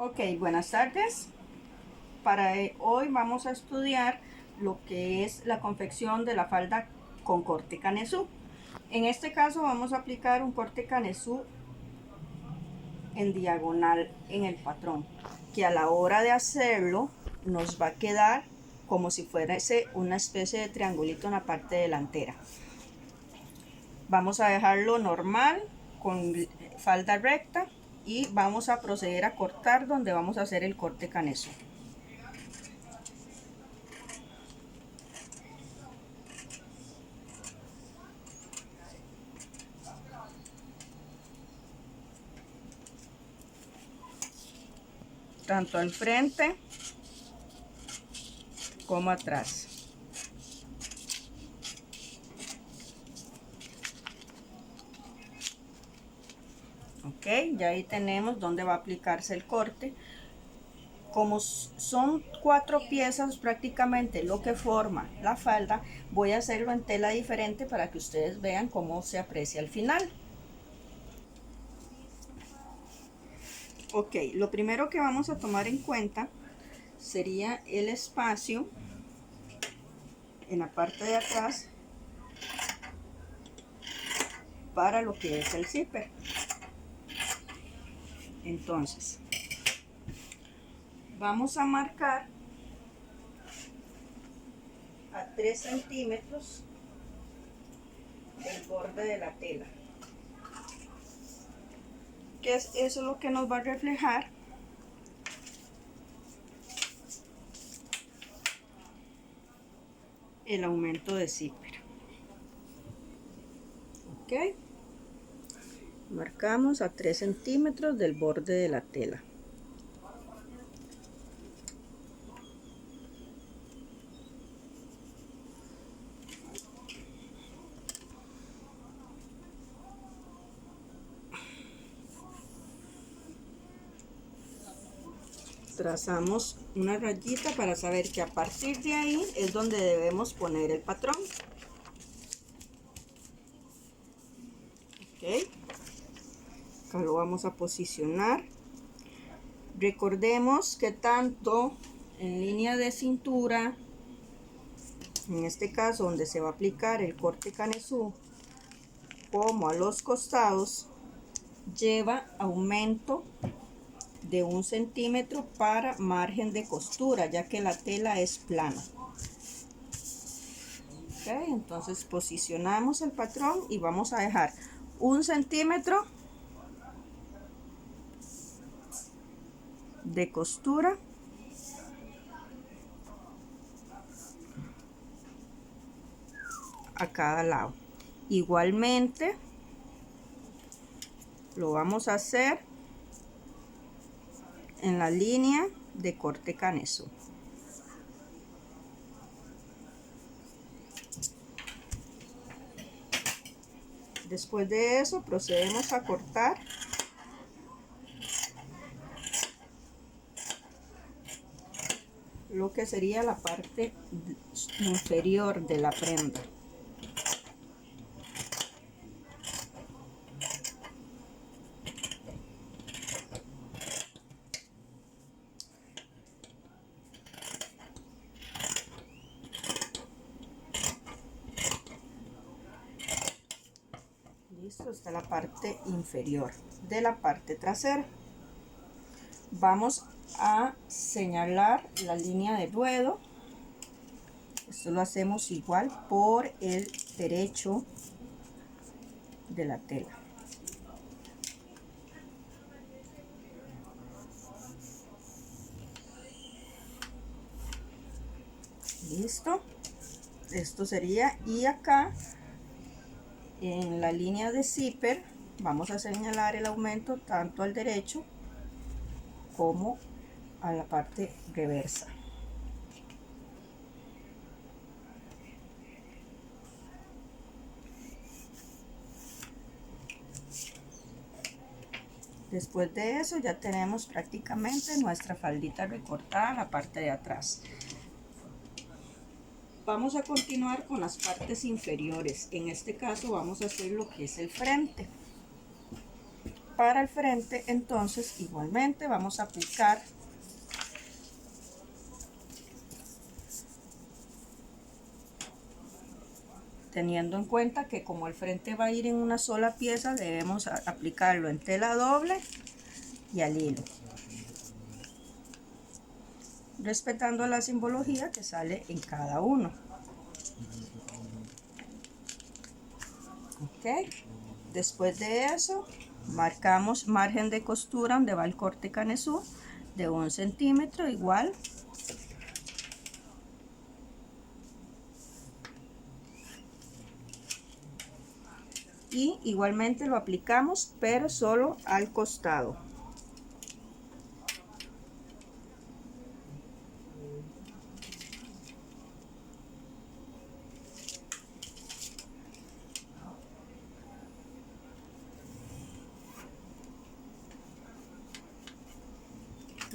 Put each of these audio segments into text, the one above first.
Ok, buenas tardes. Para hoy vamos a estudiar lo que es la confección de la falda con corte canesú. En este caso vamos a aplicar un corte canesú en diagonal en el patrón, que a la hora de hacerlo nos va a quedar como si fuese una especie de triangulito en la parte delantera. Vamos a dejarlo normal con falda recta y vamos a proceder a cortar donde vamos a hacer el corte canesú. Tanto al frente como atrás. Ok, ya ahí tenemos donde va a aplicarse el corte. Como son 4 piezas prácticamente lo que forma la falda, voy a hacerlo en tela diferente para que ustedes vean cómo se aprecia al final. Ok, lo primero que vamos a tomar en cuenta sería el espacio en la parte de atrás para lo que es el zipper. Entonces vamos a marcar a 3 centímetros el borde de la tela, que es eso lo que nos va a reflejar el aumento de zipper. Ok, marcamos a 3 centímetros del borde de la tela. Trazamos una rayita para saber que a partir de ahí es donde debemos poner el patrón. Ok, acá lo vamos a posicionar. Recordemos que tanto en línea de cintura, en este caso donde se va a aplicar el corte canesú, como a los costados, lleva aumento de 1 centímetro para margen de costura, ya que la tela es plana. Okay, entonces posicionamos el patrón y vamos a dejar 1 centímetro de costura a cada lado. Igualmente lo vamos a hacer en la línea de corte canesú. Después de eso procedemos a cortar lo que sería la parte inferior de la prenda. Listo, está la parte inferior de la parte trasera. Vamos a señalar la línea de ruedo. Esto lo hacemos igual por el derecho de la tela. Listo, esto sería, y acá en la línea de zipper vamos a señalar el aumento tanto al derecho como a la parte reversa. Después de eso ya tenemos prácticamente nuestra faldita recortada en la parte de atrás. Vamos a continuar con las partes inferiores. En este caso vamos a hacer lo que es el frente. Para el frente, entonces, igualmente vamos a aplicar teniendo en cuenta que como el frente va a ir en una sola pieza, debemos aplicarlo en tela doble y al hilo, respetando la simbología que sale en cada uno. Ok, después de eso marcamos margen de costura donde va el corte canesú de 1 centímetro igual. Y igualmente lo aplicamos, pero solo al costado.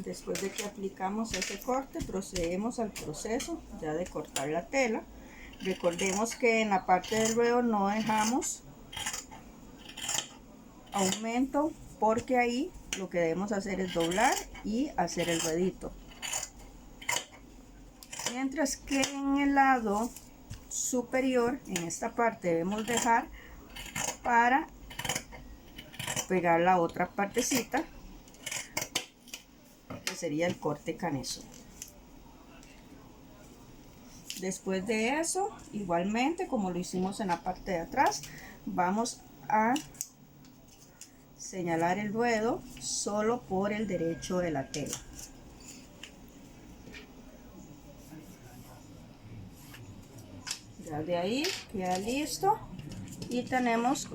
Después de que aplicamos ese corte, procedemos al proceso ya de cortar la tela. Recordemos que en la parte del ruedo no dejamos aumento, porque ahí lo que debemos hacer es doblar y hacer el ruedito. Mientras que en el lado superior, en esta parte, debemos dejar para pegar la otra partecita, que sería el corte canesú. Después de eso, igualmente como lo hicimos en la parte de atrás, vamos a señalar el ruedo solo por el derecho de la tela. Ya de ahí queda listo y tenemos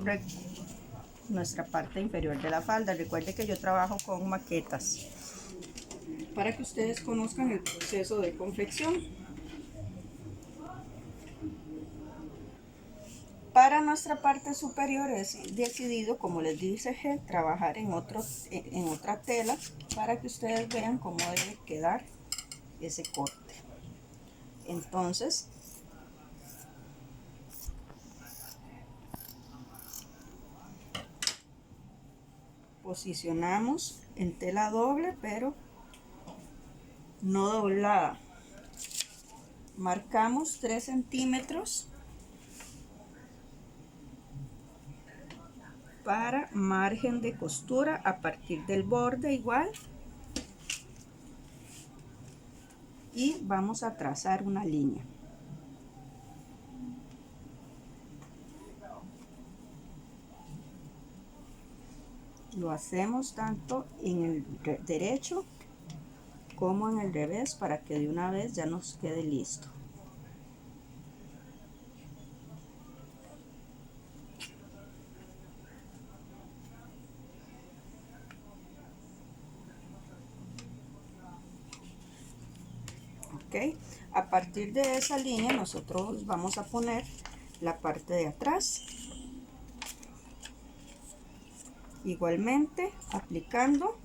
nuestra parte inferior de la falda. Recuerde que yo trabajo con maquetas para que ustedes conozcan el proceso de confección. Para nuestra parte superior es decidido, como les dije, trabajar en otra tela para que ustedes vean cómo debe quedar ese corte. Entonces, posicionamos en tela doble, pero no doblada. Marcamos 3 centímetros para margen de costura a partir del borde igual, y vamos a trazar una línea. Lo hacemos tanto en el derecho como en el revés para que de una vez ya nos quede listo. Ok, a partir de esa línea nosotros vamos a poner la parte de atrás, igualmente aplicando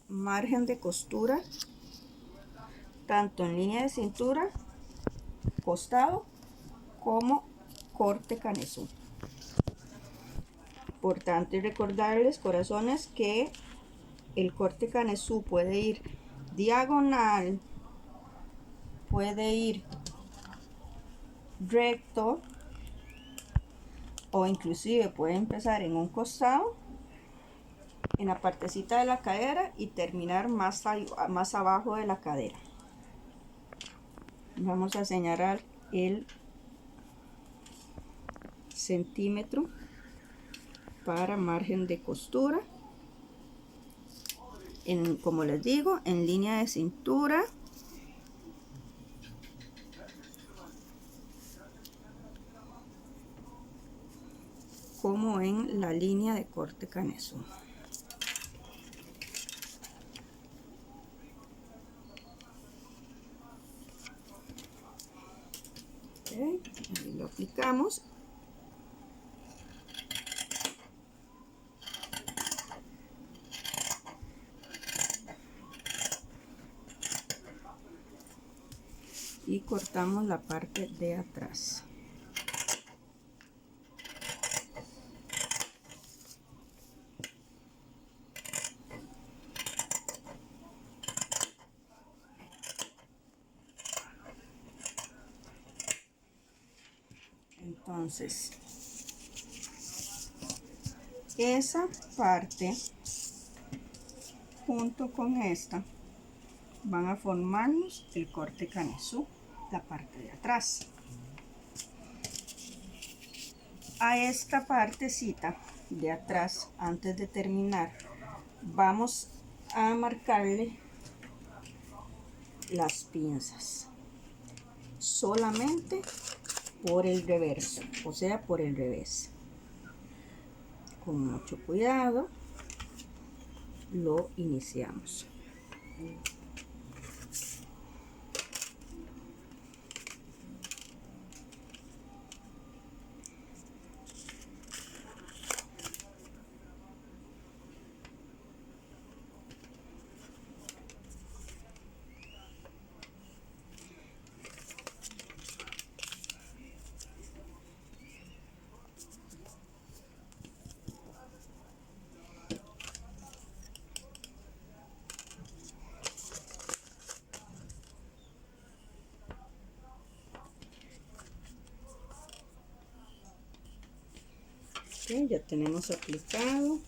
margen de costura tanto en línea de cintura, costado como corte canesú. Importante recordarles, corazones, que el corte canesú puede ir diagonal, puede ir recto o inclusive puede empezar en un costado, en la partecita de la cadera, y terminar más abajo de la cadera. Vamos a señalar el centímetro para margen de costura, como les digo, en línea de cintura, como en la línea de corte canesú. Okay, ahí lo aplicamos. Y cortamos la parte de atrás. Entonces, esa parte junto con esta van a formarnos el corte canesú, la parte de atrás. A esta partecita de atrás, antes de terminar, vamos a marcarle las pinzas solamente por el reverso, o sea, por el revés. Con mucho cuidado lo iniciamos. Okay, ya tenemos aplicado.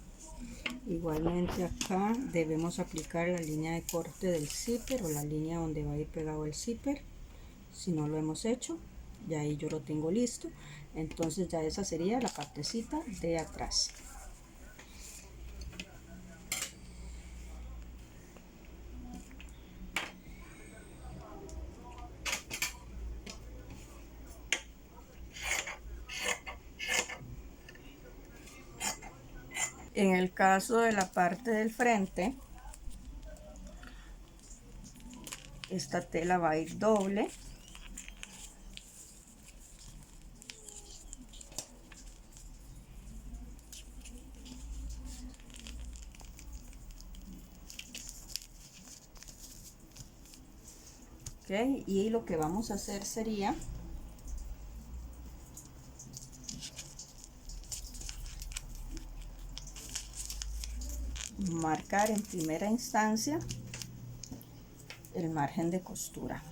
Igualmente acá debemos aplicar la línea de corte del zipper o la línea donde va a ir pegado el zipper. Si no lo hemos hecho, ya ahí yo lo tengo listo. Entonces ya esa sería la partecita de atrás. En el caso de la parte del frente, esta tela va a ir doble. Okay, y lo que vamos a hacer sería marcar en primera instancia el margen de costura.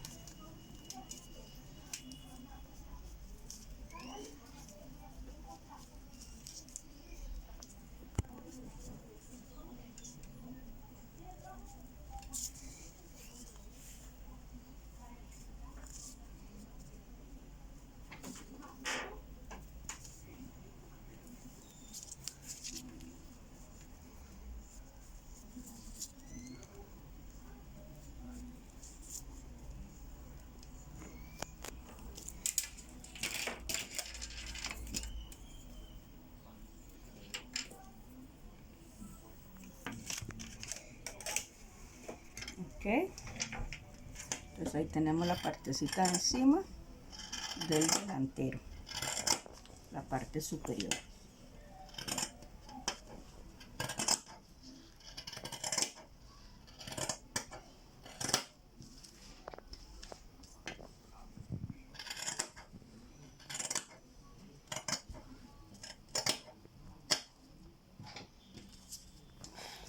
Ok, entonces ahí tenemos la partecita de encima del delantero, la parte superior.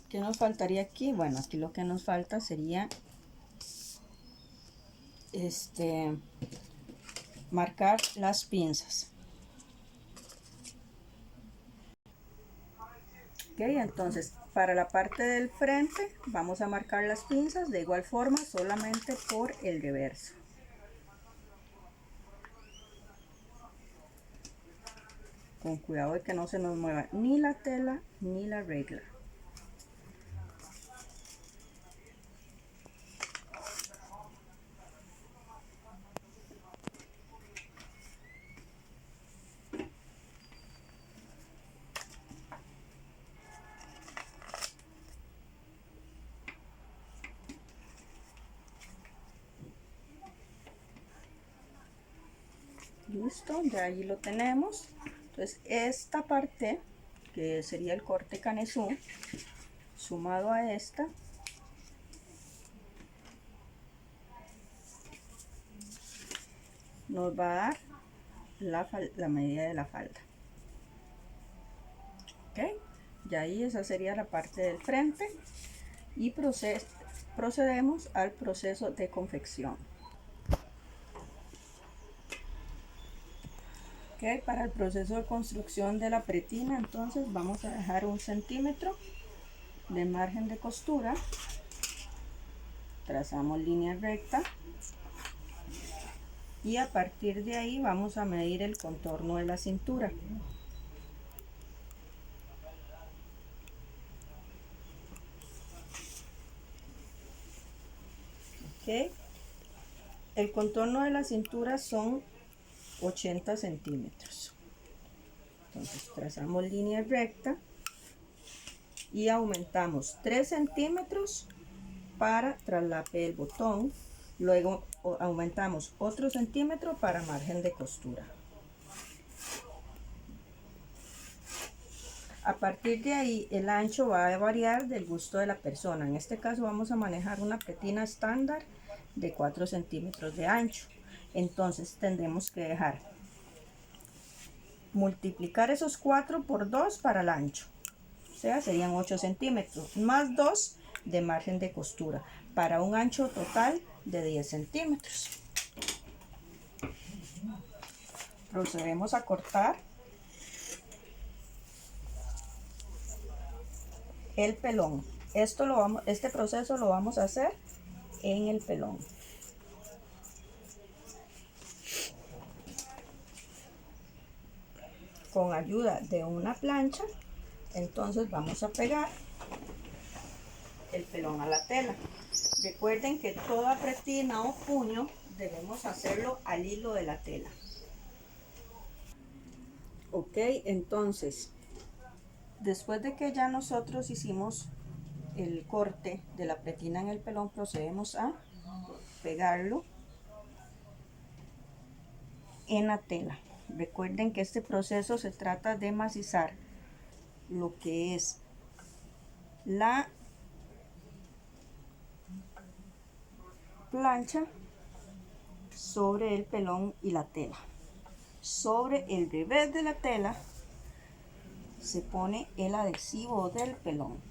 ¿Qué nos faltaría aquí? Bueno, aquí lo que nos falta sería marcar las pinzas. Ok, entonces para la parte del frente vamos a marcar las pinzas de igual forma, solamente por el reverso. Con cuidado de que no se nos mueva ni la tela ni la regla. Listo, ya ahí lo tenemos. Entonces esta parte, que sería el corte canesú, sumado a esta, nos va a dar la medida de la falda. Ok, ya ahí esa sería la parte del frente y procedemos al proceso de confección. Ok, Ok, para el proceso de construcción de la pretina, entonces vamos a dejar 1 centímetro de margen de costura. Trazamos línea recta y a partir de ahí vamos a medir el contorno de la cintura. Ok, el contorno de la cintura son 80 centímetros. Entonces trazamos línea recta y aumentamos 3 centímetros para traslape del botón. Luego aumentamos otro centímetro para margen de costura. A partir de ahí el ancho va a variar del gusto de la persona. En este caso vamos a manejar una pretina estándar de 4 centímetros de ancho. Entonces tendremos que dejar multiplicar esos 4 por 2 para el ancho. O sea, serían 8 centímetros más 2 de margen de costura para un ancho total de 10 centímetros. Procedemos a cortar el pelón. Este proceso lo vamos a hacer en el pelón. Con ayuda de una plancha, entonces vamos a pegar el pelón a la tela. Recuerden que toda pretina o puño debemos hacerlo al hilo de la tela. Ok, entonces después de que ya nosotros hicimos el corte de la pretina en el pelón, procedemos a pegarlo en la tela. Recuerden que este proceso se trata de macizar lo que es la plancha sobre el pelón y la tela. Sobre el revés de la tela se pone el adhesivo del pelón.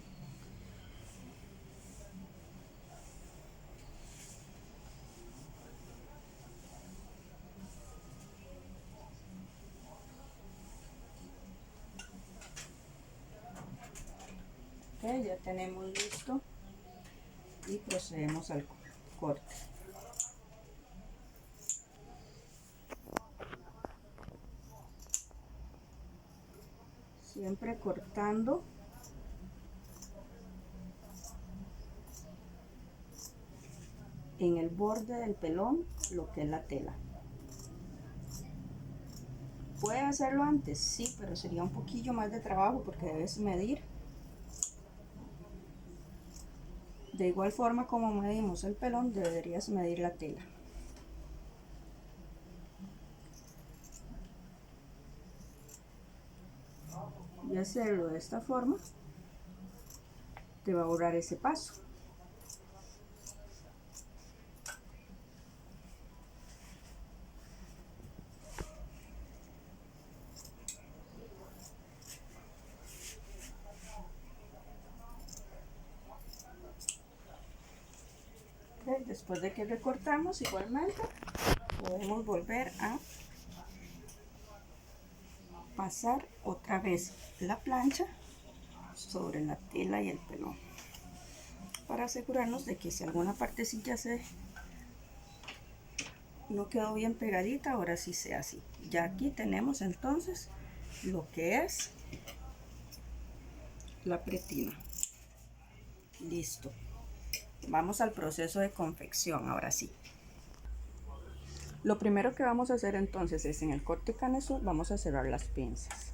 Okay, ya tenemos listo y procedemos al corte. Siempre cortando en el borde del pelón lo que es la tela. Puede hacerlo antes, sí, pero sería un poquillo más de trabajo porque debes medir. De igual forma como medimos el pelón, deberías medir la tela. Y hacerlo de esta forma te va a ahorrar ese paso. Okay, después de que recortamos, igualmente podemos volver a pasar otra vez la plancha sobre la tela y el pelón para asegurarnos de que si alguna partecilla no quedó bien pegadita, ahora sí sea así. Ya aquí tenemos entonces lo que es la pretina. Listo. Vamos al proceso de confección ahora sí. Lo primero que vamos a hacer entonces es en el corte canesú vamos a cerrar las pinzas.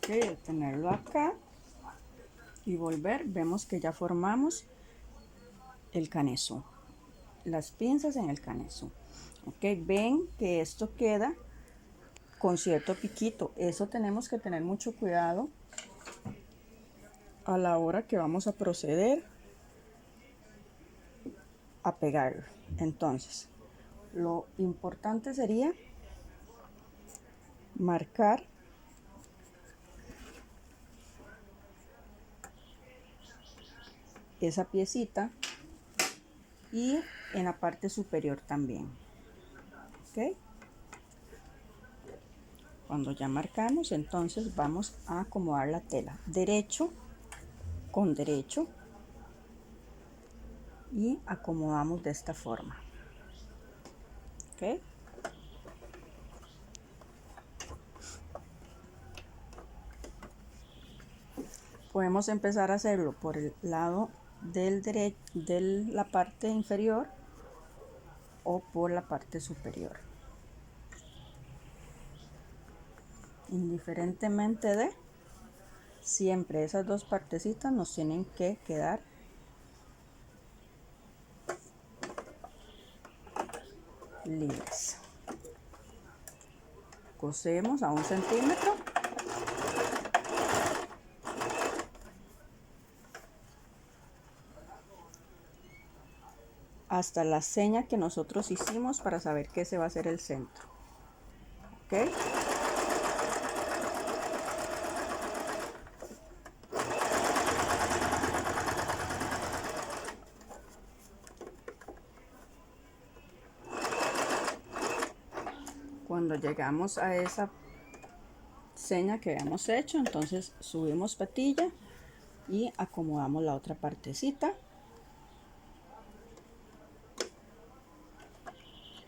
Ok, de tenerlo acá y volver, vemos que ya formamos el canesú, las pinzas en el canesú. Ok, ven que esto queda con cierto piquito. Eso tenemos que tener mucho cuidado a la hora que vamos a proceder a pegarlo. Entonces, lo importante sería marcar esa piecita y en la parte superior también. Ok, cuando ya marcamos, entonces vamos a acomodar la tela derecho con derecho y acomodamos de esta forma. Ok, podemos empezar a hacerlo por el lado del derecho de la parte inferior o por la parte superior, indiferentemente de, siempre esas dos partecitas nos tienen que quedar libres. Cosemos a 1 centímetro hasta la seña que nosotros hicimos para saber que ese va a ser el centro. ¿Ok? Cuando llegamos a esa seña que habíamos hecho, entonces subimos patilla y acomodamos la otra partecita.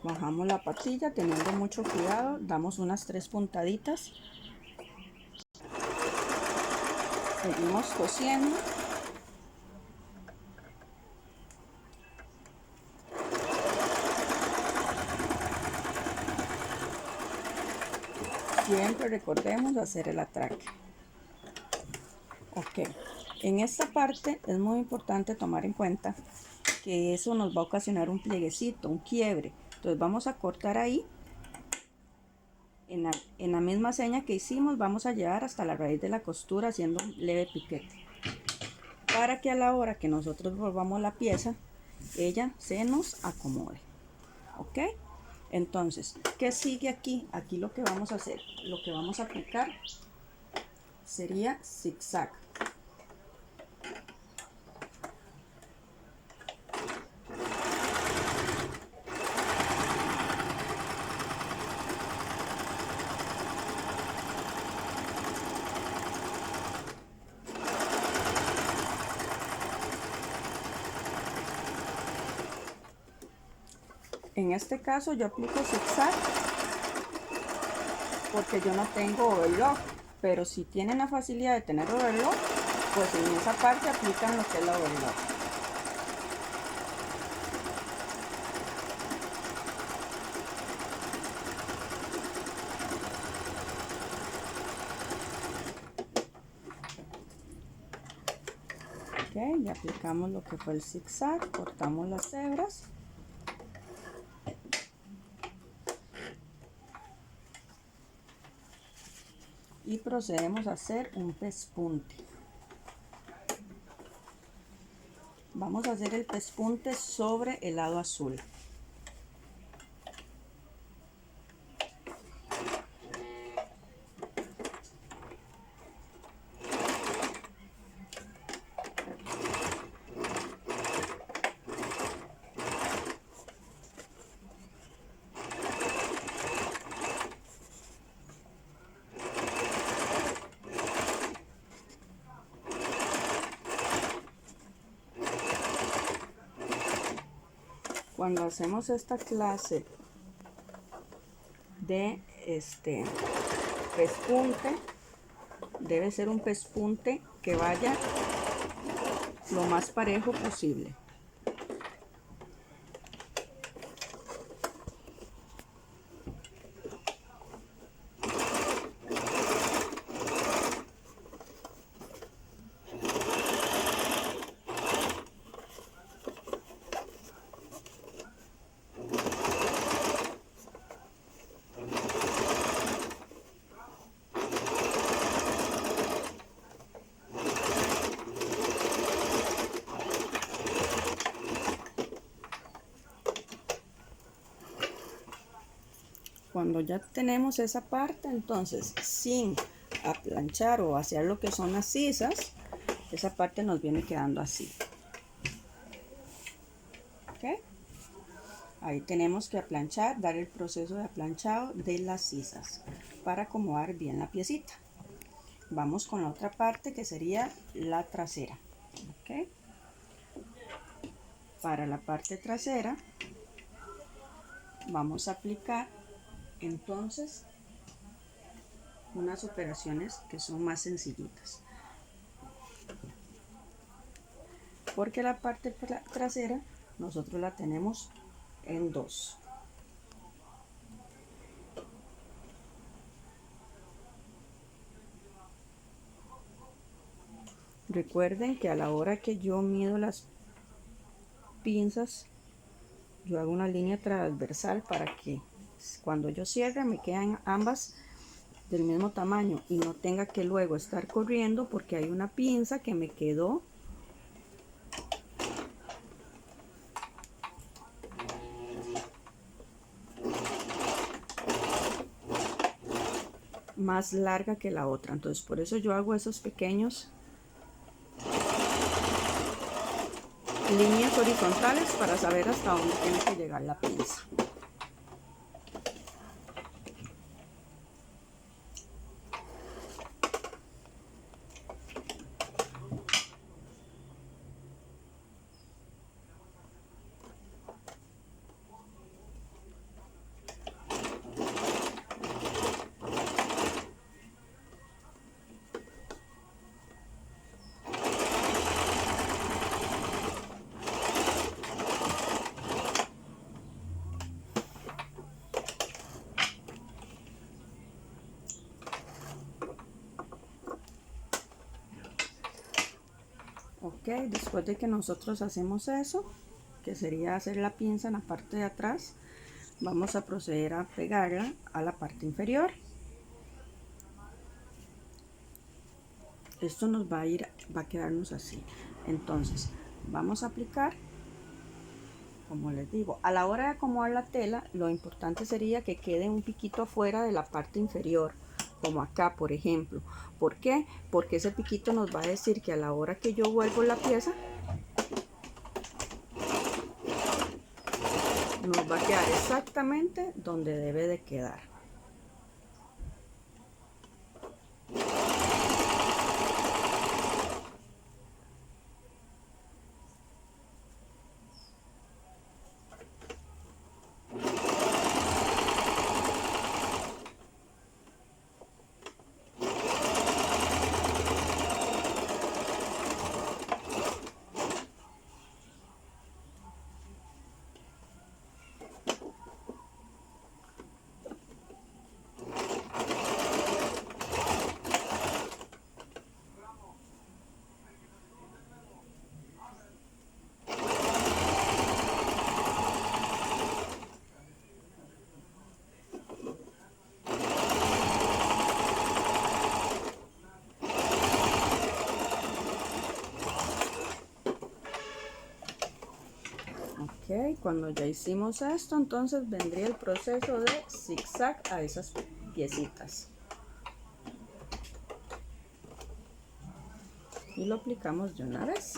Bajamos la patilla teniendo mucho cuidado, damos unas 3 puntaditas. Seguimos cosiendo. Siempre recordemos hacer el atraque. Ok, en esta parte es muy importante tomar en cuenta que eso nos va a ocasionar un plieguecito, un quiebre. Entonces vamos a cortar ahí. En la misma seña que hicimos vamos a llevar hasta la raíz de la costura haciendo un leve piquete. Para que a la hora que nosotros volvamos la pieza, ella se nos acomode. Ok, entonces, ¿qué sigue aquí? Aquí lo que vamos a hacer, lo que vamos a aplicar sería zigzag. En este caso yo aplico zigzag porque yo no tengo overlock, pero si tienen la facilidad de tener overlock, pues en esa parte aplican lo que es la overlock. Ok, ya aplicamos lo que fue el zigzag, cortamos las hebras. Y procedemos a hacer un pespunte. Vamos a hacer el pespunte sobre el lado azul. Cuando hacemos esta clase de pespunte, debe ser un pespunte que vaya lo más parejo posible. cuando ya tenemos esa parte, entonces sin aplanchar o hacer lo que son las sisas, esa parte nos viene quedando así. ¿Ok? Ahí tenemos que aplanchar, dar el proceso de aplanchado de las sisas para acomodar bien la piecita. Vamos con la otra parte que sería la trasera. ¿Ok? Para la parte trasera vamos a aplicar entonces unas operaciones que son más sencillitas, porque la parte trasera nosotros la tenemos en dos. Recuerden que a la hora que yo mido las pinzas, yo hago una línea transversal para que cuando yo cierre me quedan ambas del mismo tamaño y no tenga que luego estar corriendo porque hay una pinza que me quedó más larga que la otra. Entonces por eso yo hago esos pequeños líneas horizontales para saber hasta dónde tiene que llegar la pinza. Ok, después de que nosotros hacemos eso, que sería hacer la pinza en la parte de atrás, vamos a proceder a pegarla a la parte inferior. Esto nos va a quedarnos así. Entonces vamos a aplicar, como les digo, a la hora de acomodar la tela, lo importante sería que quede un piquito afuera de la parte inferior, como acá por ejemplo. ¿Por qué? Porque ese piquito nos va a decir que a la hora que yo vuelvo la pieza, nos va a quedar exactamente donde debe de quedar. Ok, cuando ya hicimos esto, entonces vendría el proceso de zigzag a esas piecitas. Y lo aplicamos de una vez.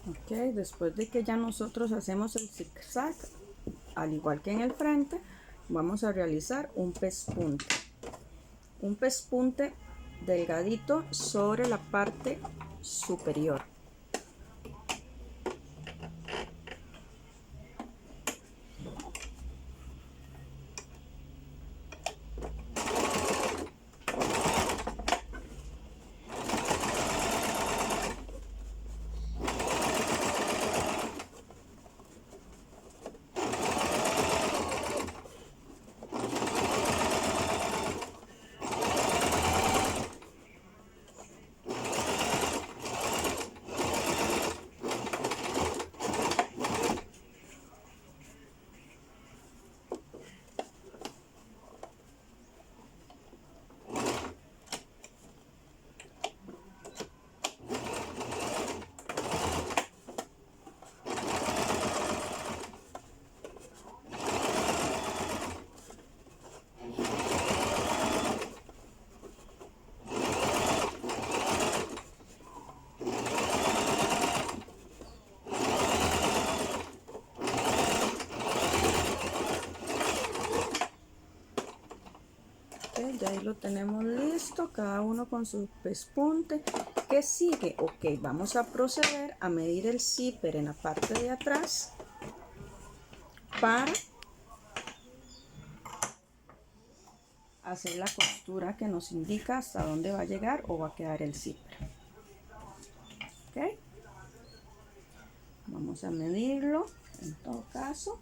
Ok, después de que ya nosotros hacemos el zigzag, al igual que en el frente, vamos a realizar un pespunte. Un pespunte delgadito sobre la parte superior. Ok, ya ahí lo tenemos listo, cada uno con su pespunte. ¿Qué sigue? Ok, vamos a proceder a medir el zipper en la parte de atrás para hacer la costura que nos indica hasta dónde va a llegar o va a quedar el zipper. Ok, vamos a medirlo en todo caso.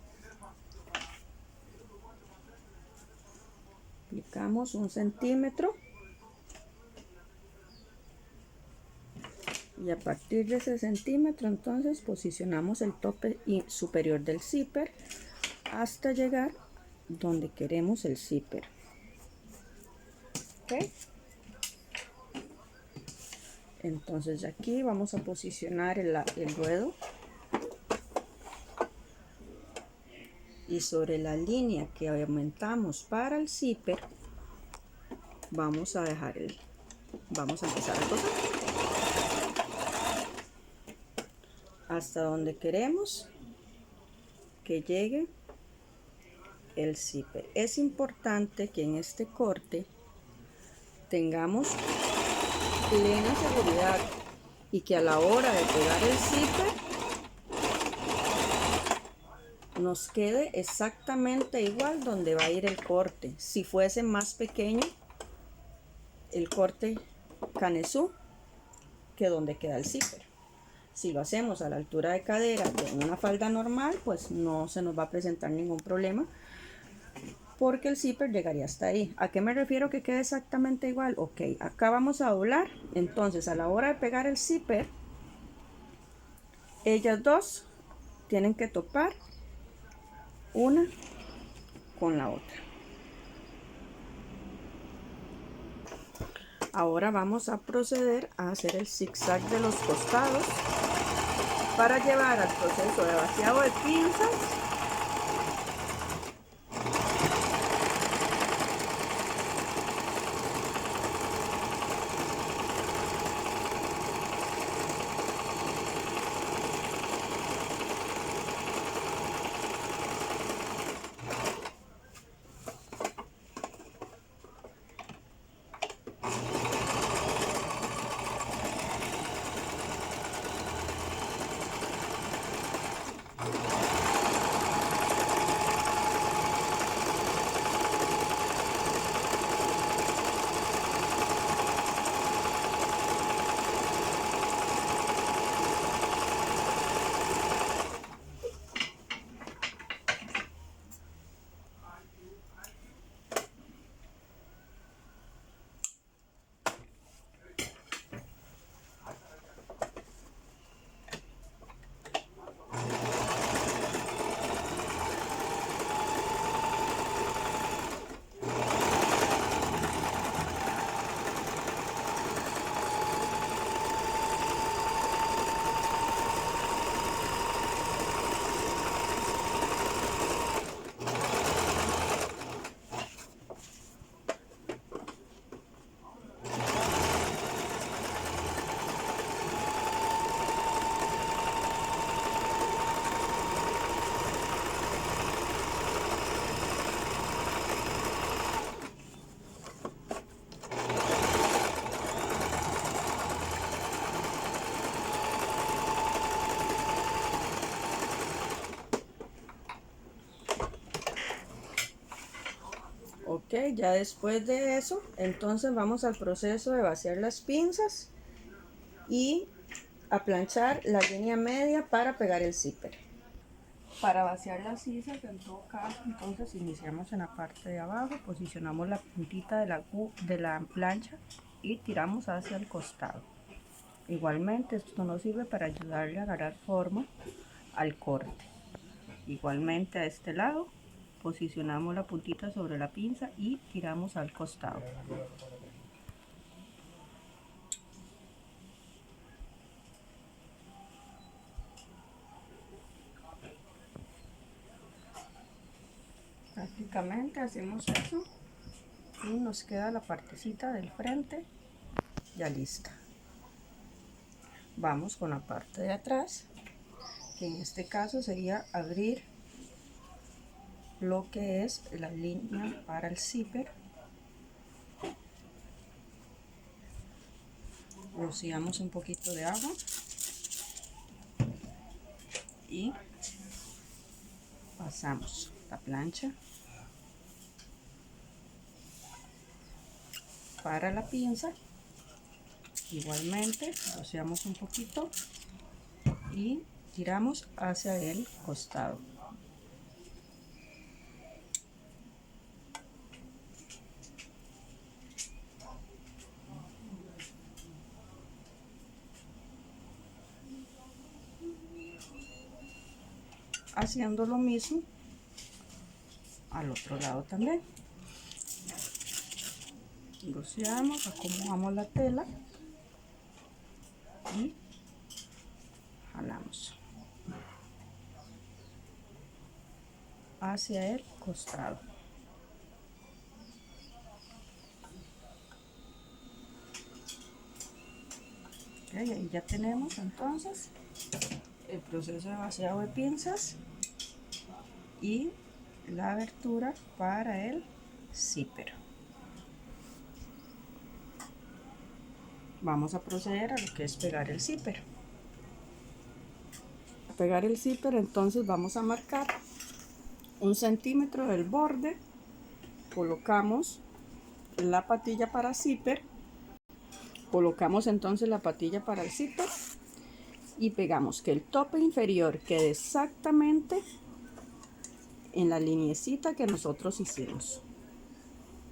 Aplicamos 1 centímetro y a partir de ese centímetro entonces posicionamos el tope superior del zipper hasta llegar donde queremos el zipper. ¿Okay? Entonces aquí vamos a posicionar el ruedo y sobre la línea que aumentamos para el zipper vamos a empezar a coser hasta donde queremos que llegue el zipper. Es importante que en este corte tengamos plena seguridad y que a la hora de pegar el zipper nos quede exactamente igual donde va a ir el corte. Si fuese más pequeño el corte canesú que donde queda el zipper. Si lo hacemos a la altura de cadera de una falda normal, pues no se nos va a presentar ningún problema porque el zipper llegaría hasta ahí. ¿A qué me refiero que quede exactamente igual? Ok, acá vamos a doblar, entonces a la hora de pegar el zipper, ellas dos tienen que topar una con la otra. Ahora vamos a proceder a hacer el zigzag de los costados para llevar al proceso de vaciado de pinzas. Ok, ya después de eso, entonces vamos al proceso de vaciar las pinzas y a planchar la línea media para pegar el zipper. Para vaciar las cinzas, en todo caso, entonces iniciamos en la parte de abajo, posicionamos la puntita de la plancha y tiramos hacia el costado. Igualmente, esto nos sirve para ayudarle a agarrar forma al corte. Igualmente a este lado, posicionamos la puntita sobre la pinza y tiramos al costado. Prácticamente hacemos eso y nos queda la partecita del frente ya lista. Vamos con la parte de atrás, que en este caso sería abrir lo que es la línea para el zipper rociamos un poquito de agua y pasamos la plancha para la pinza. Igualmente rociamos un poquito y tiramos hacia el costado. Haciendo lo mismo al otro lado también. Rociamos, acomodamos la tela y jalamos hacia el costado. Okay, ahí ya tenemos entonces el proceso de vaciado de pinzas y la abertura para el zipper. Vamos a proceder a lo que es pegar el zipper. Para pegar el zipper, entonces vamos a marcar 1 centímetro del borde, colocamos la patilla para zipper, colocamos entonces la patilla para el zipper y pegamos que el tope inferior quede exactamente en la lineecita que nosotros hicimos.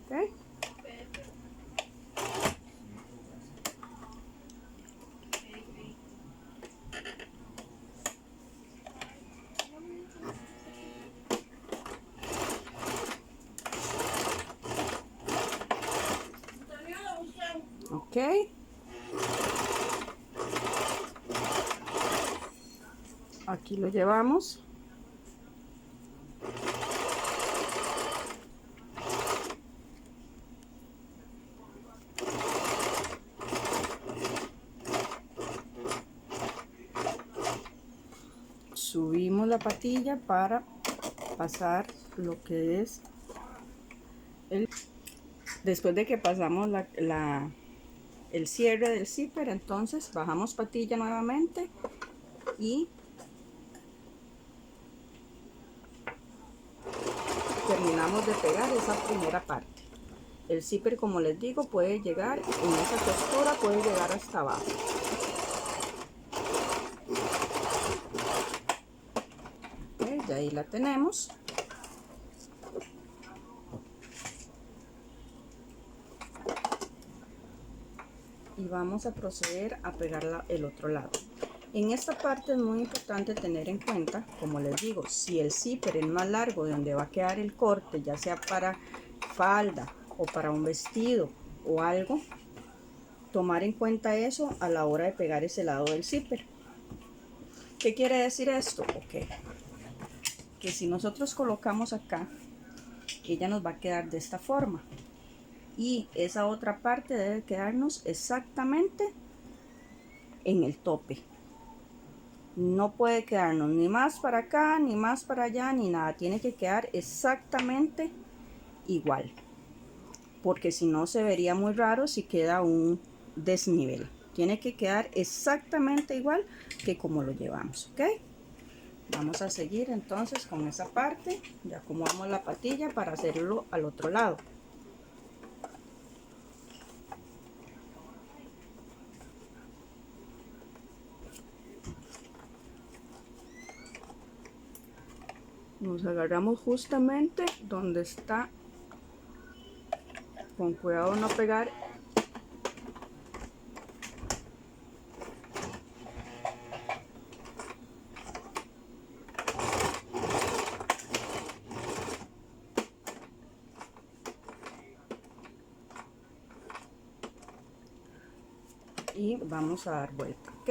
¿Okay? Ok, aquí lo llevamos. Subimos la patilla para pasar lo que es el... Después de que pasamos el cierre del zipper, entonces bajamos patilla nuevamente y terminamos de pegar esa primera parte. El zipper, como les digo, puede llegar en esa costura, puede llegar hasta abajo. Okay, ya ahí la tenemos. Y vamos a proceder a pegar el otro lado. En esta parte es muy importante tener en cuenta, como les digo, si el zipper es más largo de donde va a quedar el corte, ya sea para falda o para un vestido o algo, tomar en cuenta eso a la hora de pegar ese lado del zipper. ¿Qué quiere decir esto? Okay. Que si nosotros colocamos acá, ella nos va a quedar de esta forma y esa otra parte debe quedarnos exactamente en el tope. No puede quedarnos ni más para acá, ni más para allá, ni nada. Tiene que quedar exactamente igual. Porque si no se vería muy raro si queda un desnivel. Tiene que quedar exactamente igual que como lo llevamos, ¿ok? Vamos a seguir entonces con esa parte. Ya acomodamos la patilla para hacerlo al otro lado. Nos agarramos justamente donde está, con cuidado no pegar y vamos a dar vuelta, ¿ok?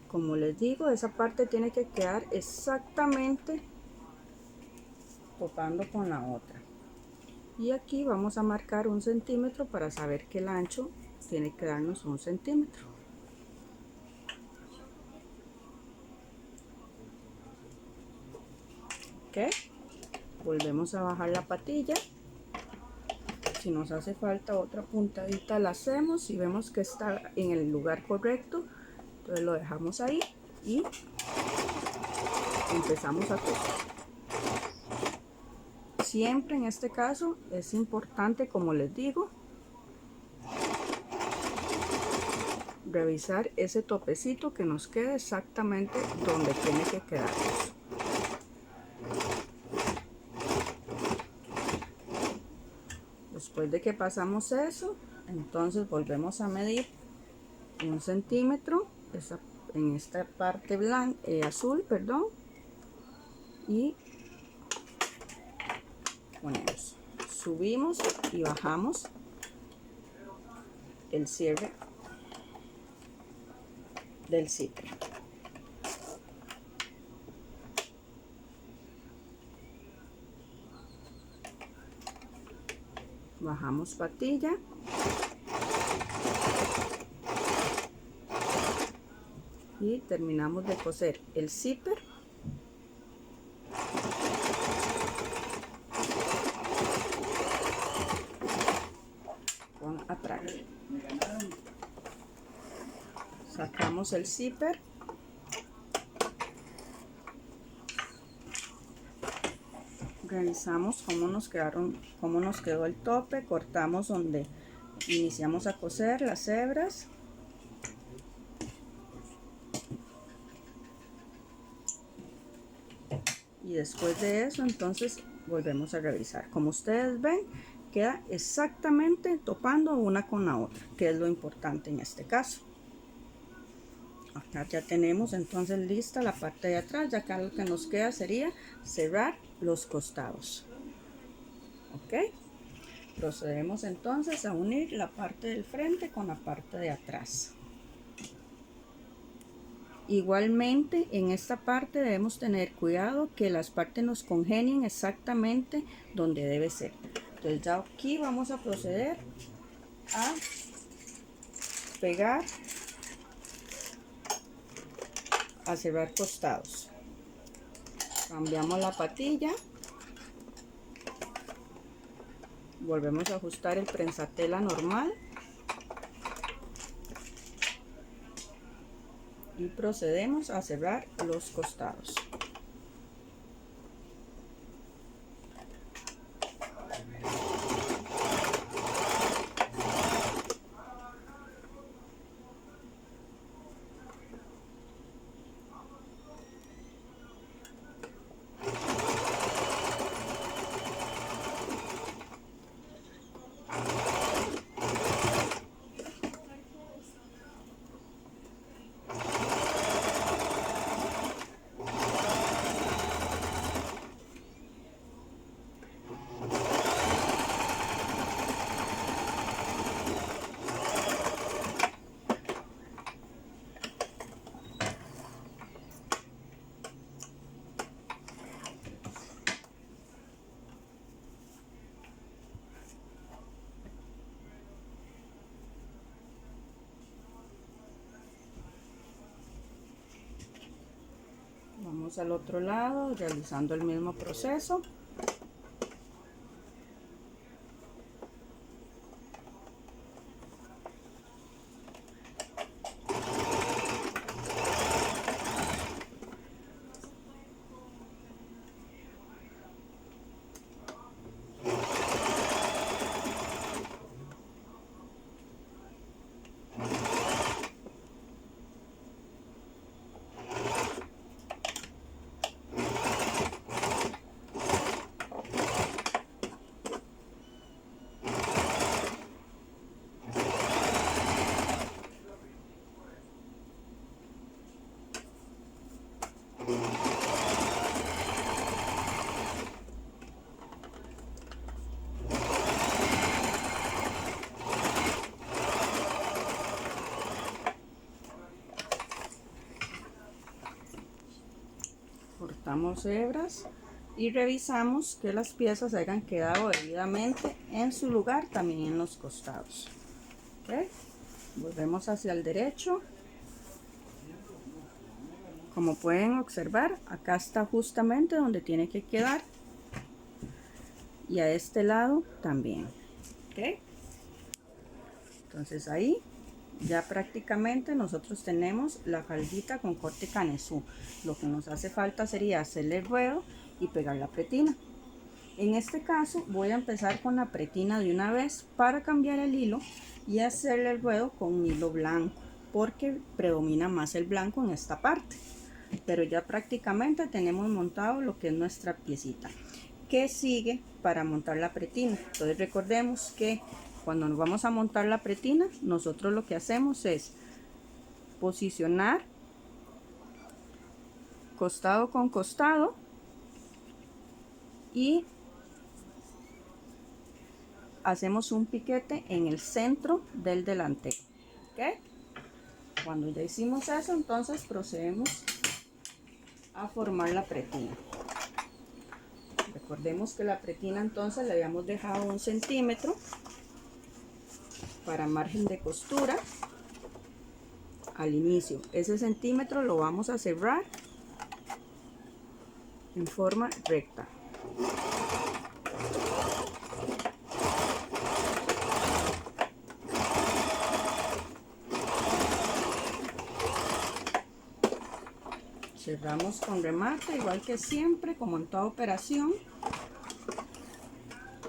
Como les digo, esa parte tiene que quedar exactamente topando con la otra. Y aquí vamos a marcar 1 centímetro para saber que el ancho tiene que darnos 1 centímetro. Ok, volvemos a bajar la patilla Si nos hace falta otra puntadita la hacemos. Si vemos que está en el lugar correcto, entonces lo dejamos ahí y empezamos a coser. Siempre en este caso es importante, como les digo, revisar ese topecito que nos quede exactamente donde tiene que quedarnos. Después de que pasamos eso, entonces volvemos a medir 1 centímetro en esta parte blanca, azul, perdón, y ponemos, subimos y bajamos el cierre del zipper. Bajamos patilla y terminamos de coser el zipper con atraque. Sacamos el zipper, revisamos cómo nos quedó el tope, cortamos donde iniciamos a coser las hebras y después de eso entonces volvemos a revisar. Como ustedes ven, queda exactamente topando una con la otra, que es lo importante en este caso. Acá ya tenemos entonces lista la parte de atrás. Ya acá lo que nos queda sería cerrar los costados. Ok, procedemos entonces a unir la parte del frente con la parte de atrás. Igualmente en esta parte debemos tener cuidado que las partes nos congenien exactamente donde debe ser. Entonces ya aquí vamos a proceder a pegar, a cerrar costados. Cambiamos la patilla, volvemos a ajustar el prensatela normal y procedemos a cerrar los costados. Vamos al otro lado realizando el mismo proceso. Cortamos hebras y revisamos que las piezas hayan quedado debidamente en su lugar, también en los costados. ¿Okay? Volvemos hacia el derecho. Como pueden observar, acá está justamente donde tiene que quedar y a este lado también. ¿Ok? ¿ok? Entonces ahí ya prácticamente nosotros tenemos la faldita con corte canesú. Lo que nos hace falta sería hacerle el ruedo y pegar la pretina. En este caso voy a empezar con la pretina de una vez para cambiar el hilo y hacerle el ruedo con un hilo blanco, porque predomina más el blanco en esta parte. Pero ya prácticamente tenemos montado lo que es nuestra piecita. ¿Qué sigue para montar la pretina? Entonces recordemos que cuando nos vamos a montar la pretina, nosotros lo que hacemos es posicionar costado con costado y hacemos un piquete en el centro del delantero, ¿ok? Cuando ya hicimos eso, entonces procedemos a formar la pretina. Recordemos que la pretina entonces le habíamos dejado 1 centímetro para margen de costura al inicio. Ese centímetro lo vamos a cerrar en forma recta. Cerramos con remate, igual que siempre, como en toda operación.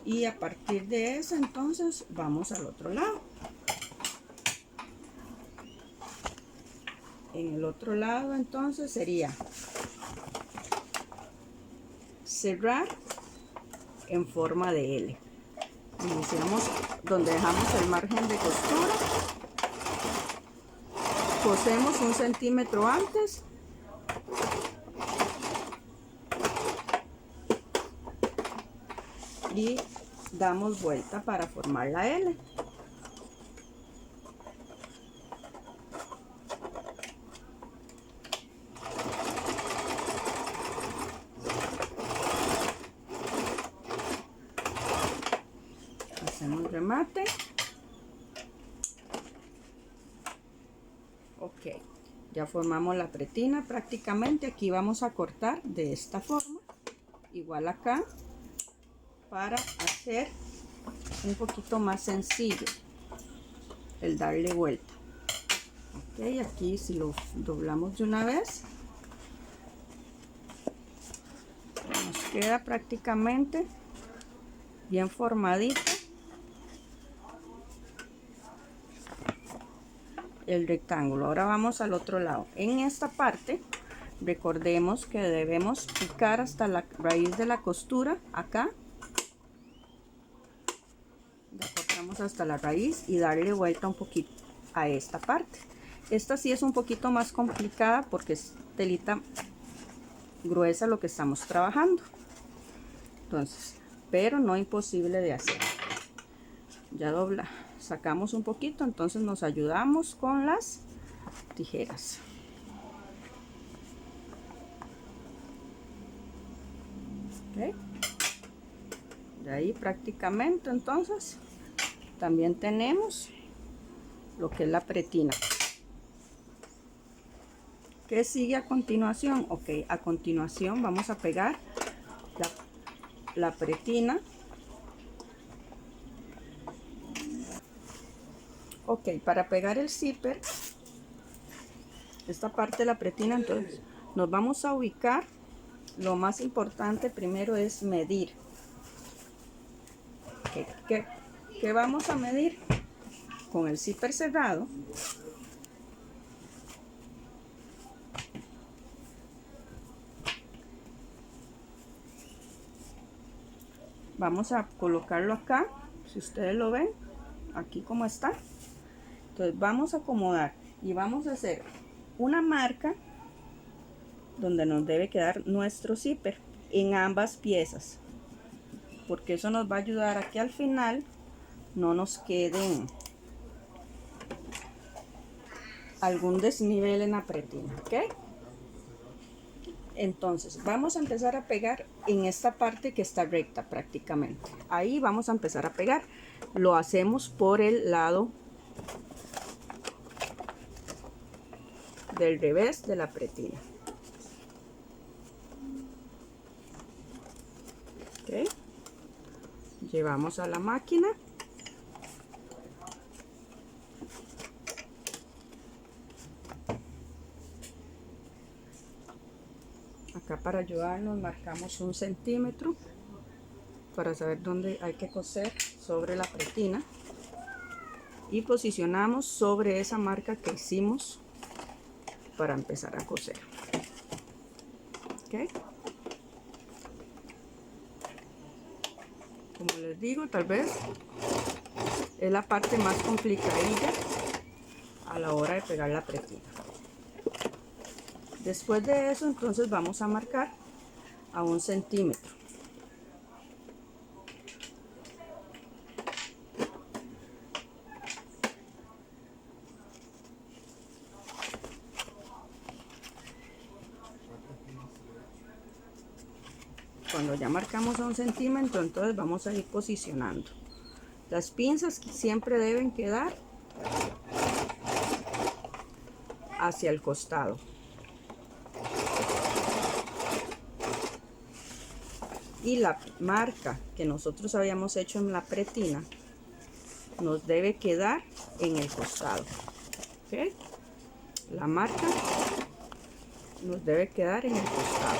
Y a partir de eso, entonces, vamos al otro lado. En el otro lado, entonces, sería cerrar en forma de L. Iniciamos donde dejamos el margen de costura. Cosemos 1 centímetro antes. Y damos vuelta para formar la L. Hacemos remate. Ok, ya formamos la pretina prácticamente. Aquí vamos a cortar de esta forma, igual acá, para hacer un poquito más sencillo el darle vuelta. Ok, aquí si lo doblamos de una vez, nos queda prácticamente bien formadito el rectángulo. Ahora vamos al otro lado. En esta parte recordemos que debemos picar hasta la raíz de la costura acá. Ya cortamos hasta la raíz y darle vuelta un poquito a esta parte. Esta sí es un poquito más complicada porque es telita gruesa lo que estamos trabajando. Entonces, pero no imposible de hacer. Ya sacamos un poquito, entonces nos ayudamos con las tijeras. ¿Okay? De ahí prácticamente entonces también tenemos lo que es la pretina. ¿Qué sigue a continuación? Ok, a continuación vamos a pegar la pretina. Ok, para pegar el zipper, esta parte de la pretina, entonces nos vamos a ubicar. Lo más importante primero es medir. ¿Qué vamos a medir? Con el zipper cerrado, vamos a colocarlo acá, si ustedes lo ven, aquí como está. Entonces vamos a acomodar y vamos a hacer una marca donde nos debe quedar nuestro zipper en ambas piezas, porque eso nos va a ayudar a que al final no nos quede algún desnivel en la pretina. ¿Ok? Entonces vamos a empezar a pegar en esta parte que está recta prácticamente. Ahí vamos a empezar a pegar. Lo hacemos por el lado del revés de la pretina. ¿Ok? Llevamos a la máquina para ayudarnos marcamos 1 centímetro para saber dónde hay que coser sobre la pretina y posicionamos sobre esa marca que hicimos para empezar a coser. ¿Okay? Como les digo, tal vez es la parte más complicadilla a la hora de pegar la pretina. Después de eso, entonces vamos a marcar a 1 centímetro. Cuando ya marcamos a 1 centímetro, entonces vamos a ir posicionando. Las pinzas siempre deben quedar hacia el costado. Y la marca que nosotros habíamos hecho en la pretina nos debe quedar en el costado. ¿Okay? La marca nos debe quedar en el costado.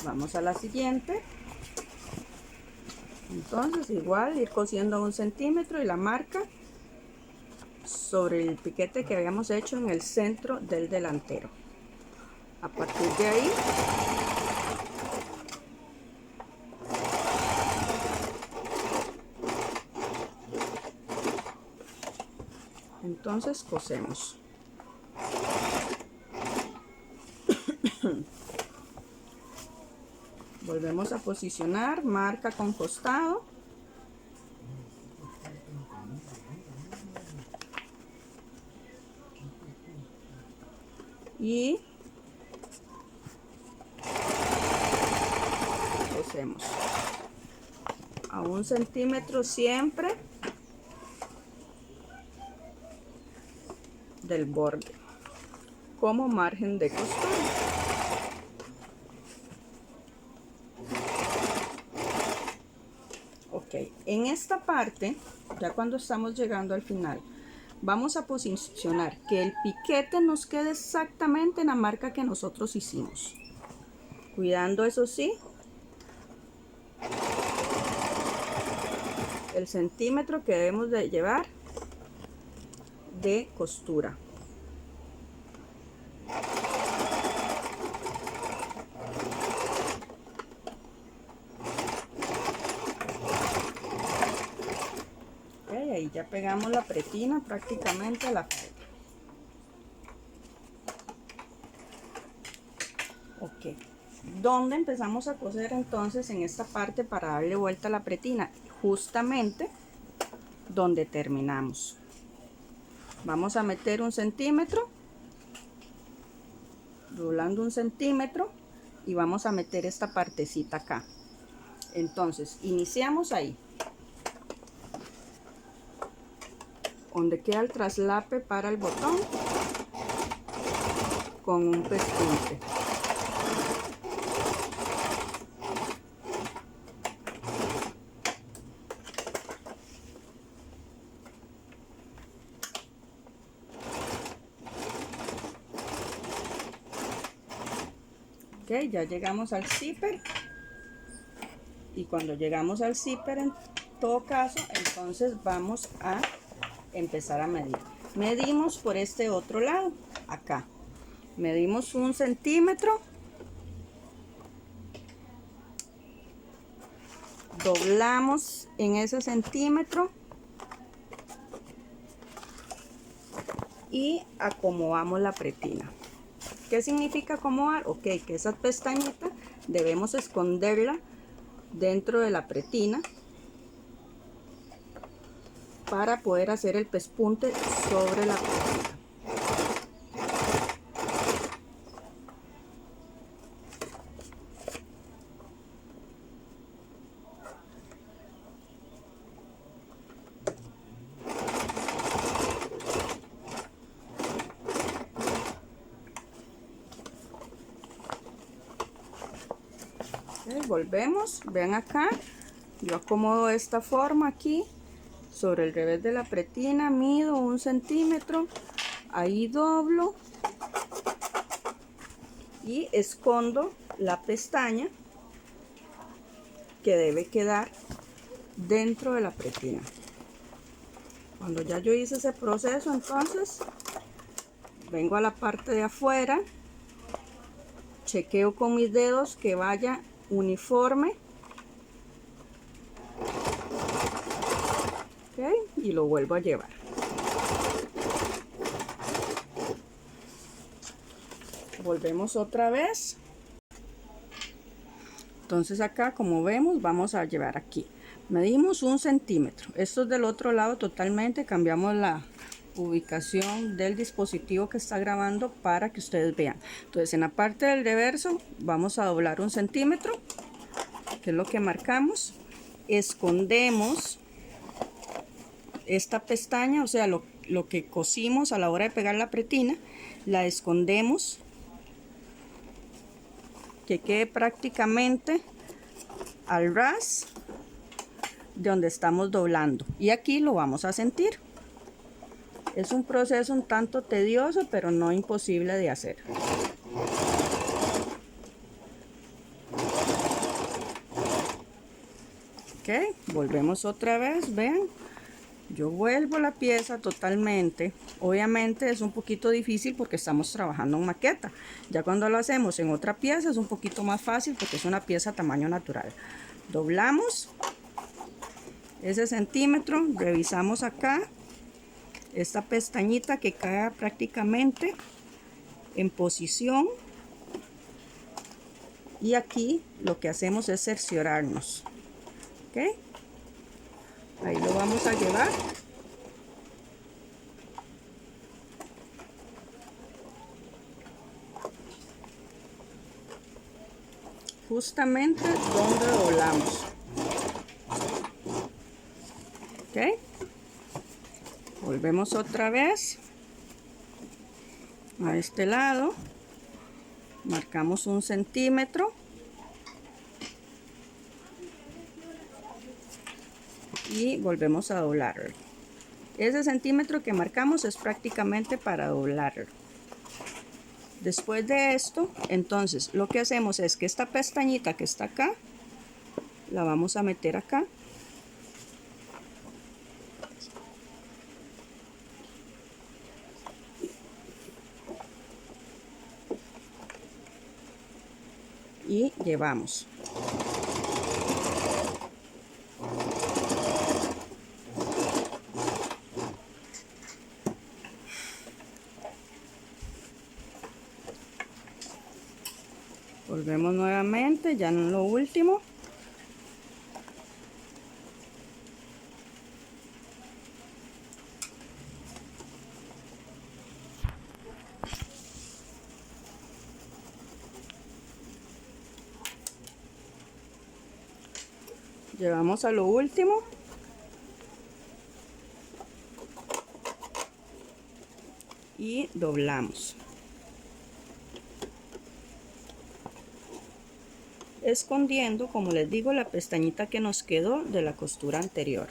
Vamos a la siguiente. Entonces igual ir cosiendo a 1 centímetro y la marca sobre el piquete que habíamos hecho en el centro del delantero. A partir de ahí entonces cosemos. Volvemos a posicionar, marca con costado. Y cosemos a 1 centímetro siempre del borde como margen de costura. Ok, en esta parte, ya cuando estamos llegando al final, vamos a posicionar que el piquete nos quede exactamente en la marca que nosotros hicimos, cuidando eso sí el centímetro que debemos de llevar de costura. Okay, ahí ya pegamos la pretina prácticamente a la falda. Ok, ¿dónde empezamos a coser entonces en esta parte para darle vuelta a la pretina? Justamente donde terminamos. Vamos a meter 1 centímetro, doblando 1 centímetro y vamos a meter esta partecita acá. Entonces iniciamos ahí, donde queda el traslape para el botón, con un pespunte. Ok, ya llegamos al zipper y cuando llegamos al zipper, en todo caso, entonces vamos a empezar a medir. Medimos por este otro lado, acá medimos 1 centímetro, doblamos en ese centímetro y acomodamos la pretina. ¿Qué significa acomodar? Ok, que esa pestañita debemos esconderla dentro de la pretina para poder hacer el pespunte sobre la pretina. Volvemos, vean acá, yo acomodo de esta forma aquí sobre el revés de la pretina, mido 1 centímetro, Ahí doblo y escondo la pestaña que debe quedar dentro de la pretina. Cuando ya yo hice ese proceso, entonces vengo a la parte de afuera, chequeo con mis dedos que vaya uniforme, ¿okay? Y lo vuelvo a llevar. Volvemos otra vez. Entonces acá, como vemos, vamos a llevar aquí. Medimos 1 centímetro. Esto es del otro lado totalmente. Cambiamos la ubicación del dispositivo que está grabando para que ustedes vean. Entonces en la parte del reverso vamos a doblar 1 centímetro, que es lo que marcamos. Escondemos esta pestaña, o sea, lo que cosimos a la hora de pegar la pretina, la escondemos, que quede prácticamente al ras de donde estamos doblando, y aquí lo vamos a sentir. Es un proceso un tanto tedioso, pero no imposible de hacer. Ok, volvemos otra vez. Vean, yo vuelvo la pieza totalmente. Obviamente es un poquito difícil porque estamos trabajando en maqueta. Ya cuando lo hacemos en otra pieza es un poquito más fácil porque es una pieza tamaño natural. Doblamos ese centímetro, revisamos acá esta pestañita que cae prácticamente en posición, y aquí lo que hacemos es cerciorarnos. ¿Ok? Ahí lo vamos a llevar. Justamente donde doblamos. ¿Ok? Volvemos otra vez a este lado. Marcamos 1 centímetro. Y volvemos a doblarlo. Ese centímetro que marcamos es prácticamente para doblarlo. Después de esto, entonces lo que hacemos es que esta pestañita que está acá, la vamos a meter acá. Y llevamos. Volvemos nuevamente, ya en lo último. Llevamos a lo último. Y doblamos. Escondiendo, como les digo, la pestañita que nos quedó de la costura anterior.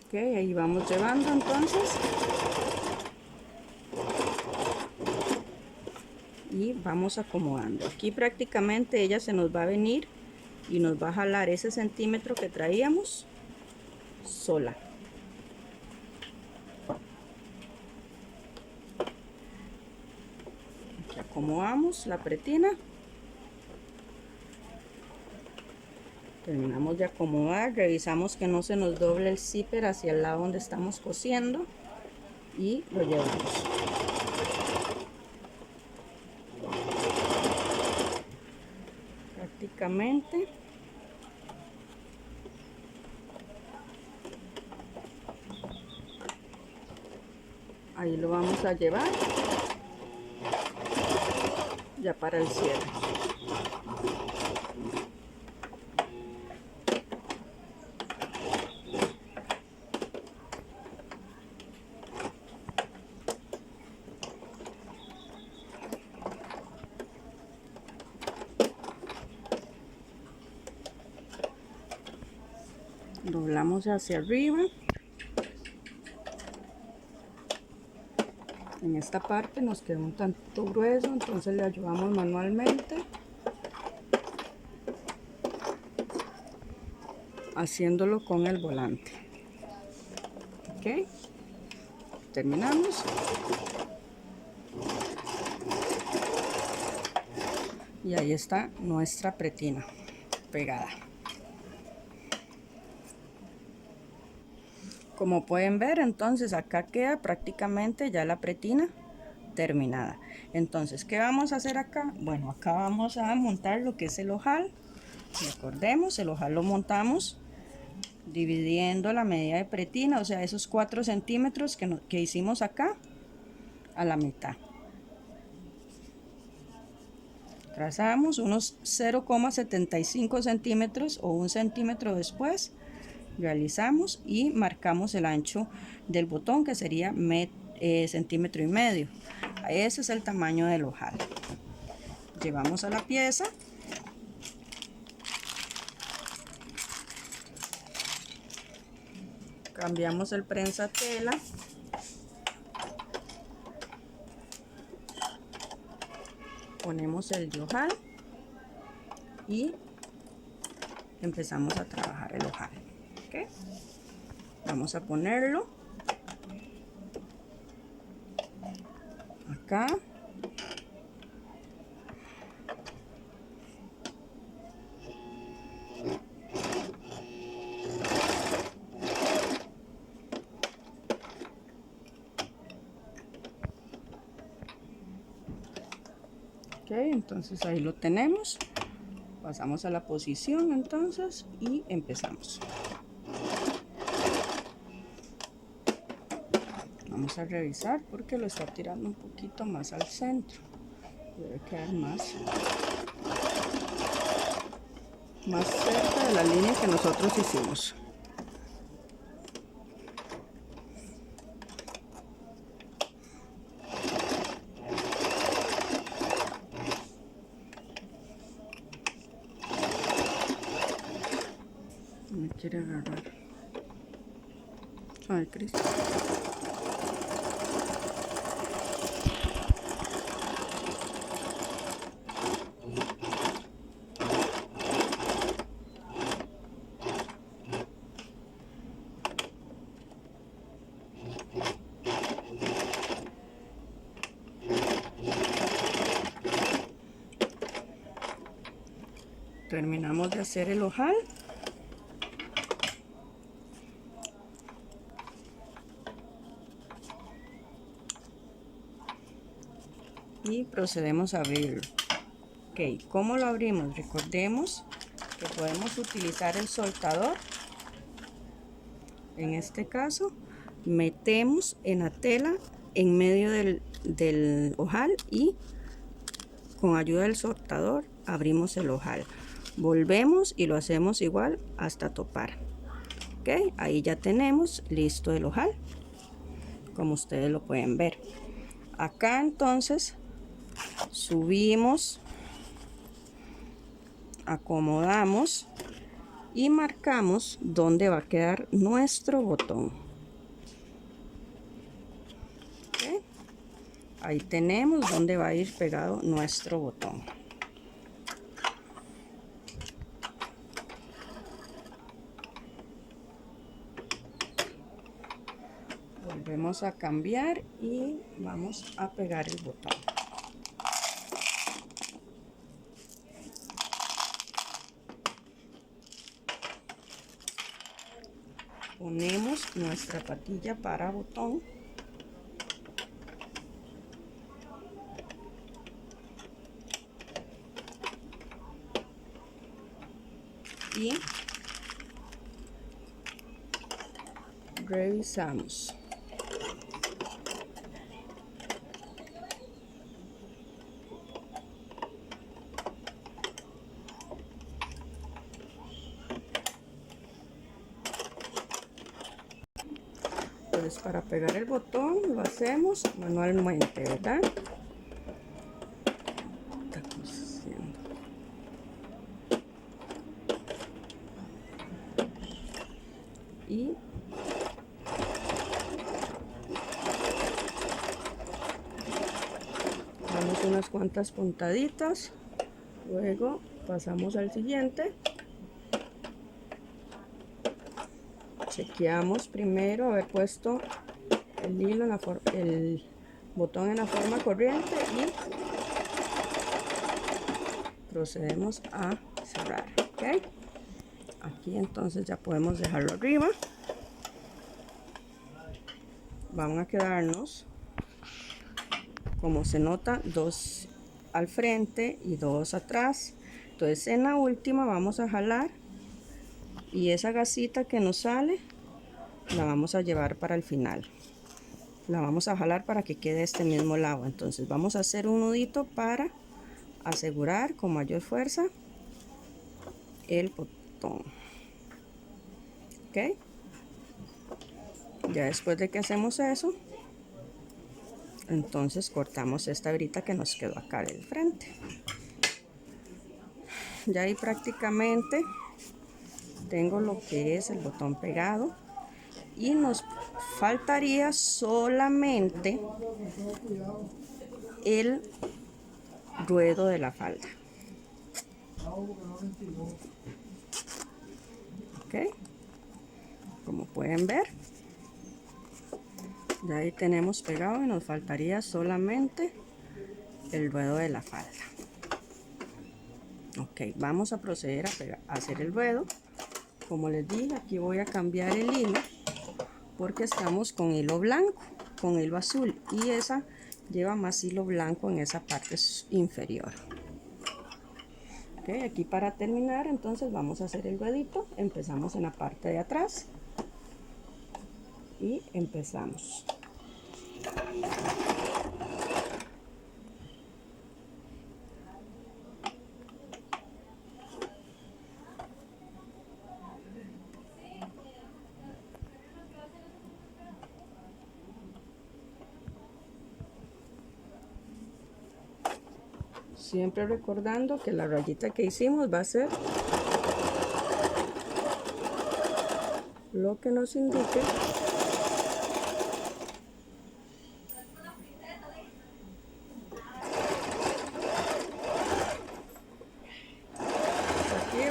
Ok, ahí vamos llevando entonces. Y vamos acomodando. Aquí prácticamente ella se nos va a venir y nos va a jalar ese centímetro que traíamos sola. Aquí acomodamos la pretina. Terminamos de acomodar, revisamos que no se nos doble el zipper hacia el lado donde estamos cosiendo y lo llevamos. Prácticamente ahí lo vamos a llevar ya para el cierre. Doblamos hacia arriba. En esta parte nos quedó un tanto grueso, entonces le ayudamos manualmente, haciéndolo con el volante. Ok, terminamos. Y ahí está nuestra pretina pegada. Como pueden ver, entonces acá queda prácticamente ya la pretina terminada. Entonces, ¿qué vamos a hacer acá? Bueno, acá vamos a montar lo que es el ojal. Recordemos, el ojal lo montamos dividiendo la medida de pretina, o sea, esos 4 centímetros que hicimos acá, a la mitad. Trazamos unos 0,75 centímetros o 1 centímetro después. Realizamos y marcamos el ancho del botón, que sería centímetro y medio. Ese es el tamaño del ojal. Llevamos a la pieza. Cambiamos el prensatela. Ponemos el de ojal y empezamos a trabajar el ojal. ¿Okay? Vamos a ponerlo acá. Ok, entonces ahí lo tenemos. Pasamos a la posición entonces y empezamos. Vamos a revisar porque lo está tirando un poquito más al centro. Debe quedar más cerca de la línea que nosotros hicimos. Me quiere agarrar. Ay, Cristo. Terminamos de hacer el ojal. Y procedemos a abrirlo. Ok, ¿cómo lo abrimos? Recordemos que podemos utilizar el soltador. En este caso, metemos en la tela en medio del ojal y con ayuda del soltador abrimos el ojal. Volvemos y lo hacemos igual hasta topar. Ok, ahí ya tenemos listo el ojal, como ustedes lo pueden ver. Acá entonces subimos, acomodamos y marcamos dónde va a quedar nuestro botón. ¿Okay? Ahí tenemos dónde va a ir pegado nuestro botón. Volvemos a cambiar y vamos a pegar el botón. Ponemos nuestra patilla para botón. Y revisamos. Entonces, para pegar el botón lo hacemos manualmente, ¿verdad? unas cuantas puntaditas. Luego pasamos al siguiente. Chequeamos primero haber puesto el hilo en el botón en la forma corriente y procedemos a cerrar. ¿Ok? Aquí entonces ya podemos dejarlo arriba. Van a quedarnos, como se nota, 2 al frente y 2 atrás. Entonces en la última vamos a jalar y esa gasita que nos sale la vamos a llevar para el final. La vamos a jalar para que quede este mismo lado. Entonces vamos a hacer un nudito para asegurar con mayor fuerza el botón. Ok, ya después de que hacemos eso, entonces cortamos esta hebrita que nos quedó acá del frente. Ya ahí prácticamente tengo lo que es el botón pegado y nos faltaría solamente el ruedo de la falda. Ok, como pueden ver, ya ahí tenemos pegado y nos faltaría solamente el ruedo de la falda. Ok, vamos a proceder a hacer el ruedo. Como les dije, aquí voy a cambiar el hilo porque estamos con hilo blanco, con hilo azul, y esa lleva más hilo blanco en esa parte inferior. Ok, aquí para terminar entonces vamos a hacer el ruedito. Empezamos en la parte de atrás y empezamos. Siempre recordando que la rayita que hicimos va a ser lo que nos indique aquí.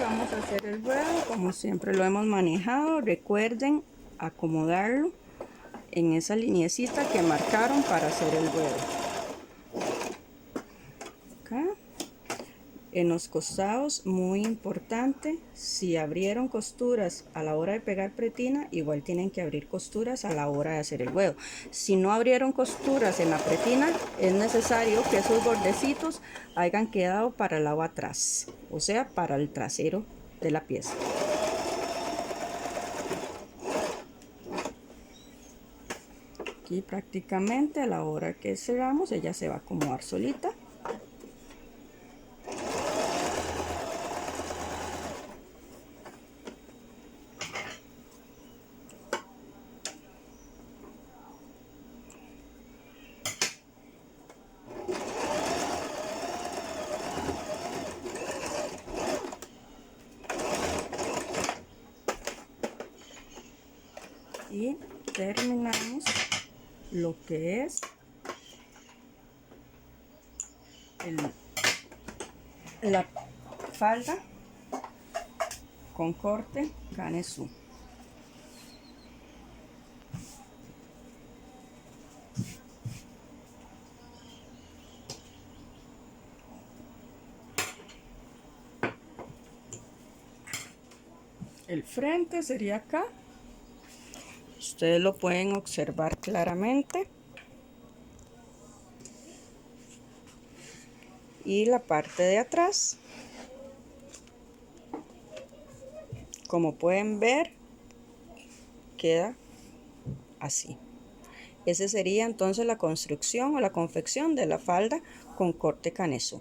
Vamos a hacer el ruedo como siempre lo hemos manejado. Recuerden acomodarlo en esa lineecita que marcaron para hacer el ruedo. Acá en los costados, muy importante, si abrieron costuras a la hora de pegar pretina, igual tienen que abrir costuras a la hora de hacer el ruedo. Si no abrieron costuras en la pretina, es necesario que esos bordecitos hayan quedado para el lado atrás, o sea, para el trasero de la pieza. Aquí prácticamente a la hora que cerramos, ella se va a acomodar solita. Y terminamos lo que es la falda con corte canesú. El frente sería acá. Ustedes lo pueden observar claramente. Y la parte de atrás, como pueden ver, queda así. Ese sería entonces la construcción o la confección de la falda con corte canesú.